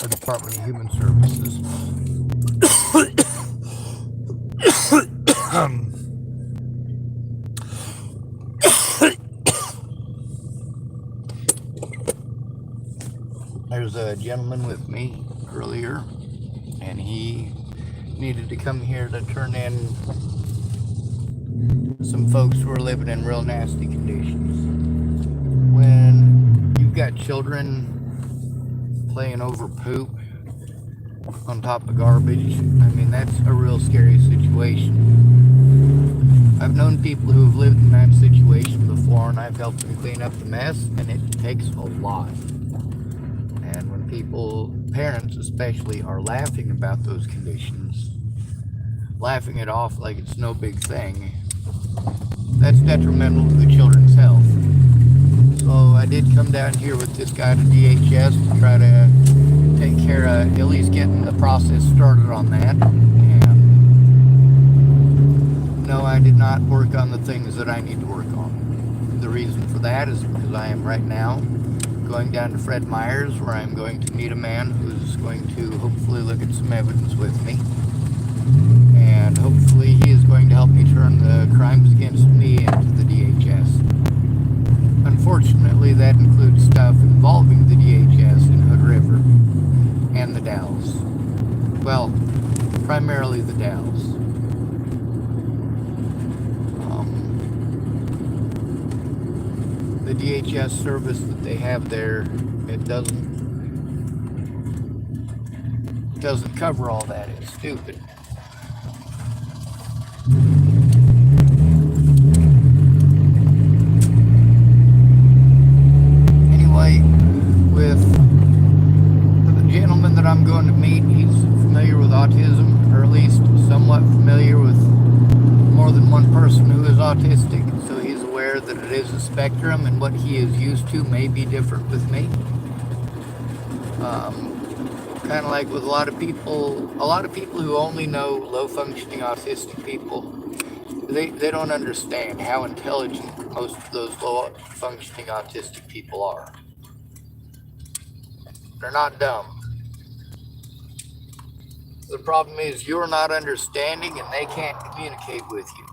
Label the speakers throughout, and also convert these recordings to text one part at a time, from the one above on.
Speaker 1: the Department of Human Services. There's a gentleman with me earlier, and he needed to come here to turn in some folks who are living in real nasty conditions. When you've got children playing over poop on top of garbage, I mean, that's a real scary situation. I've known people who have lived in that situation before, and I've helped them clean up the mess, and it takes a lot. And when people, parents especially, are laughing about those conditions, laughing it off like it's no big thing, that's detrimental to the children's health. So I did come down here with this guy to DHS to try to take care of at least getting the process started on that. And no, I did not work on the things that I need to work on. The reason for that is because I am right now going down to Fred Meyer's, where I'm going to meet a man who's going to hopefully look at some evidence with me. And hopefully he is going to help me turn the crimes against me into the DHS. Unfortunately, that includes stuff involving the DHS in Hood River and the Dalles. Well, primarily the Dalles. The DHS service that they have there, it doesn't cover all that. It's stupid. Anyway, with the gentleman that I'm going to meet, he's familiar with autism, or at least somewhat familiar with more than one person who is autistic, so he's aware that it is a spectrum, and what he is used to may be different with me. Kind of like with a lot of people who only know low-functioning autistic people, they don't understand how intelligent most of those low-functioning autistic people are. They're not dumb. The problem is you're not understanding and they can't communicate with you.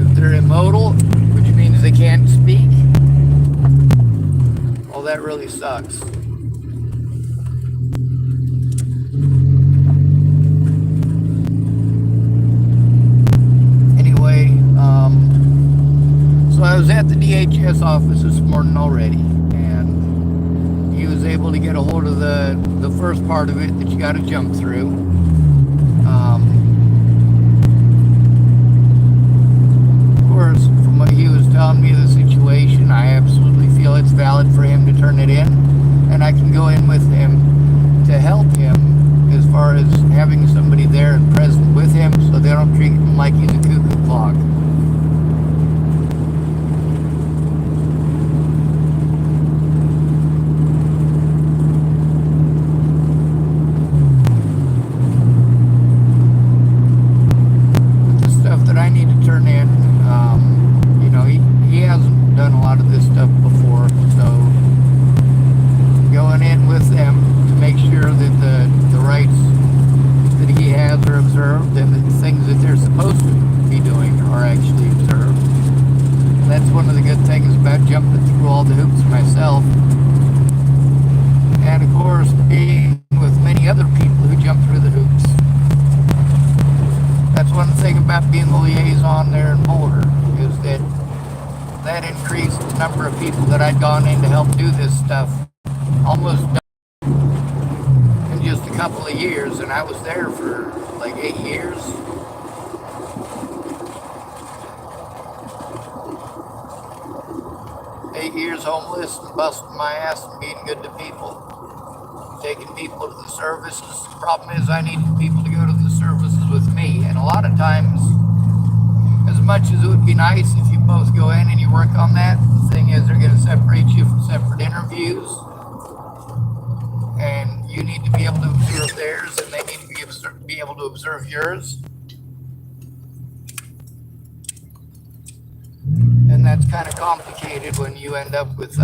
Speaker 1: If they're immodal, which means they can't speak, well, that really sucks. Anyway, so I was at the DHS office this morning already, and he was able to get a hold of the first part of it that you got to jump through. Of course, from what he was telling me of the situation, I absolutely feel it's valid for him to turn it in, and I can go in with him to help him as far as having somebody there and present with him so they don't treat him like he's a cuckoo clock. The stuff that I need to turn in, he hasn't done a lot of this stuff before, so going in with them to make sure that the rights that he has are observed and that the things that they're supposed to be doing are actually observed. And that's one of the good things about jumping through all the hoops myself. And of course, being with many other people who jump through the hoops. That's one thing about being the liaison there in Boulder, is that increased the number of people that I'd gone in to help do this stuff almost in just a couple of years, and I was there for like 8 years. Homeless and busting my ass and being good to people, taking people to the services. The problem is I needed people to go to the services with me, and a lot of times, as much as it would be nice if you both go in and you work on that, the thing is they're going to separate you for separate interviews, and you need to be able to observe theirs and they need to be able to observe yours. And that's kind of complicated when you end up with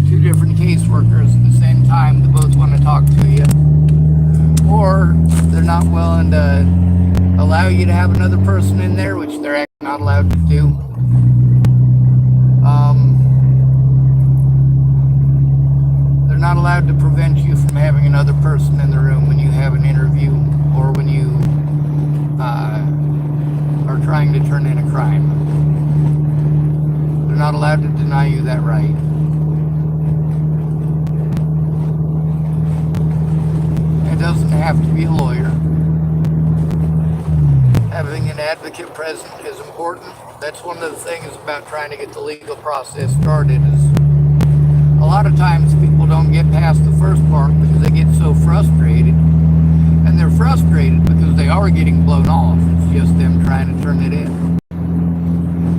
Speaker 1: two different caseworkers at the same time that both want to talk to you, or they're not willing to allow you to have another person in there, which they're actually not allowed to do. They're not allowed to prevent you from having another person in the room when you have an interview or when you are trying to turn in a crime. They're not allowed to deny you that right. It doesn't have to be a lawyer. Having an advocate present is important. That's one of the things about trying to get the legal process started is a lot of times people don't get past the first part because they get so frustrated. And they're frustrated because they are getting blown off. It's just them trying to turn it in.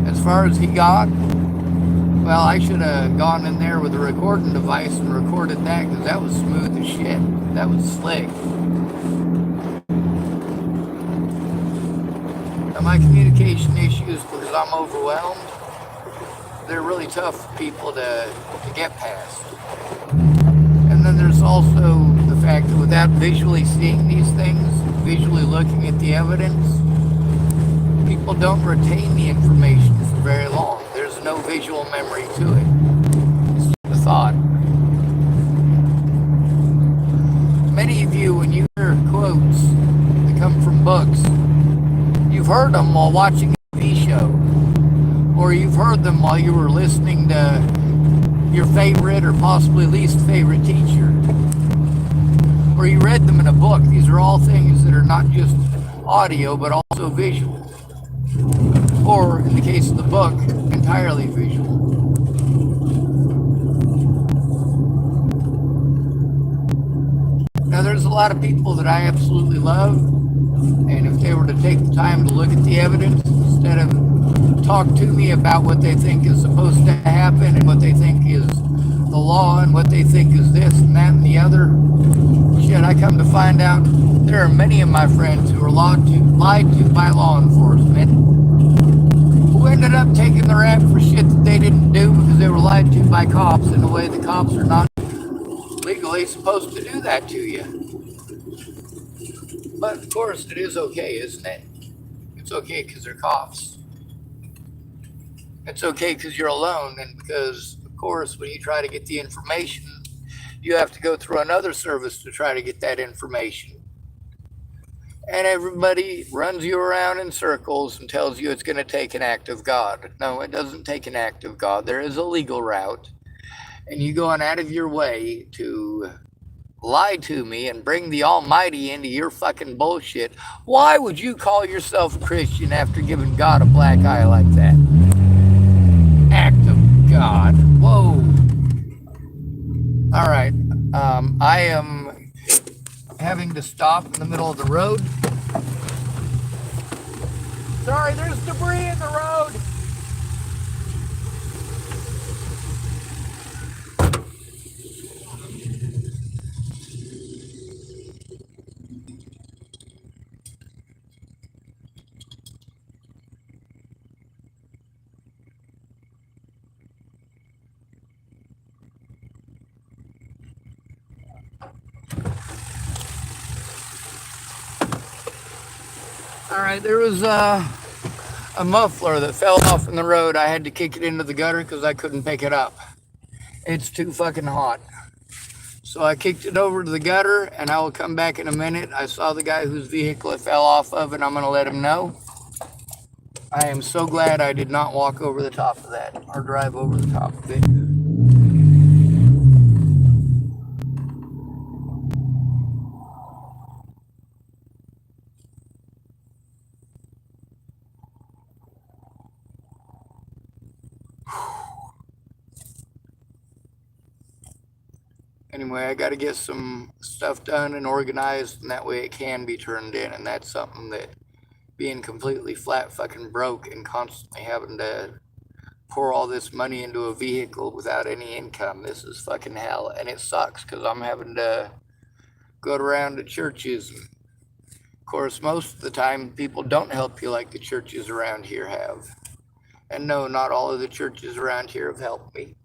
Speaker 1: As far as he got, well, I should have gone in there with a recording device and recorded that because that was smooth as shit. That was slick. Now, my communication issues, because I'm overwhelmed, they're really tough for people to get past. And then there's also the fact that without visually seeing these things, visually looking at the evidence, people don't retain the information for very long. There's no visual memory to it. It's just a thought. Many of you, when you hear quotes that come from books, you've heard them while watching a TV show, or you've heard them while you were listening to your favorite or possibly least favorite teacher, or you read them in a book. These are all things that are not just audio, but also visual. Or, in the case of the book, entirely visual. Now, there's a lot of people that I absolutely love, and if they were to take the time to look at the evidence, instead of talk to me about what they think is supposed to happen and what they think is the law and what they think is this and that and the other, shit, I come to find out there are many of my friends who are lied to by law enforcement, who ended up taking the rap for shit that they didn't do because they were lied to by cops in a way the cops are not legally supposed to do that to you. But of course it is okay, isn't it? It's okay because they're cops. It's okay because you're alone, and because, of course, when you try to get the information, you have to go through another service to try to get that information. And everybody runs you around in circles and tells you it's going to take an act of God. No, it doesn't take an act of God. There is a legal route, and you going out of your way to lie to me and bring the Almighty into your fucking bullshit. Why would you call yourself a Christian after giving God a black eye like that? Act of God. Whoa. All right. I am having to stop in the middle of the road. Sorry, there's debris in the road. All right, there was a muffler that fell off in the road. I had to kick it into the gutter because I couldn't pick it up. It's too fucking hot. So I kicked it over to the gutter, and I will come back in a minute. I saw the guy whose vehicle it fell off of, and I'm going to let him know. I am so glad I did not walk over the top of that or drive over the top of it. Anyway, I got to get some stuff done and organized, and that way it can be turned in. And that's something that being completely flat fucking broke and constantly having to pour all this money into a vehicle without any income, this is fucking hell. And it sucks because I'm having to go around to churches and Of course, most of the time, people don't help you like the churches around here have. And no, not all of the churches around here have helped me.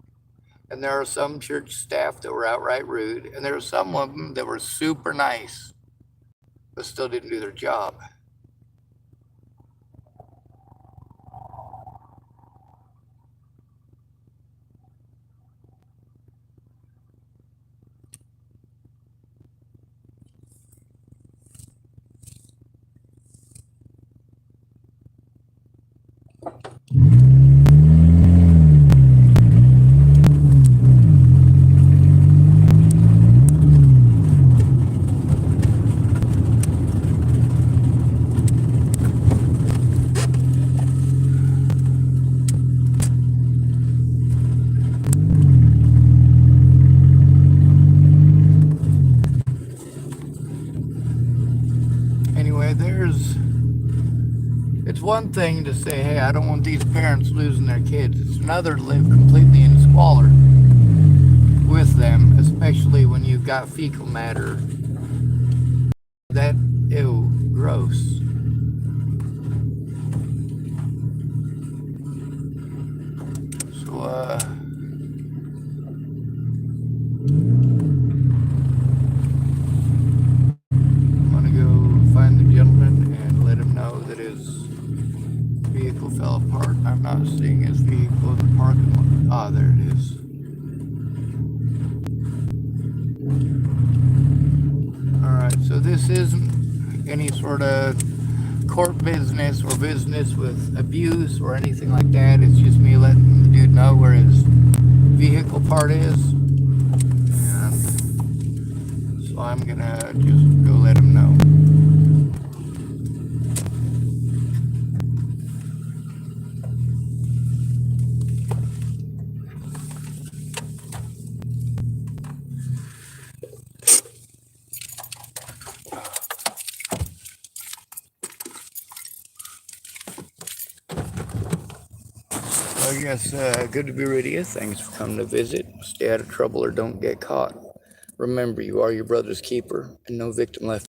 Speaker 1: And there are some church staff that were outright rude, and there are some of them that were super nice, but still didn't do their job. Anyway, it's one thing to say, hey, I don't want these parents losing their kids. It's another to live completely in squalor with them, especially when you've got fecal matter. That, ew, gross. So, I'm gonna go find the gentleman and let him know that his vehicle fell apart. I'm not seeing his vehicle in the parking lot. Ah, there it is. Alright, so this isn't any sort of court business or business with abuse or anything like that. It's just me letting the dude know where his vehicle part is. And so I'm gonna just go let him know. Well, yes, good to be rid of you. Thanks for coming to visit. Stay out of trouble or don't get caught. Remember, you are your brother's keeper, and no victim left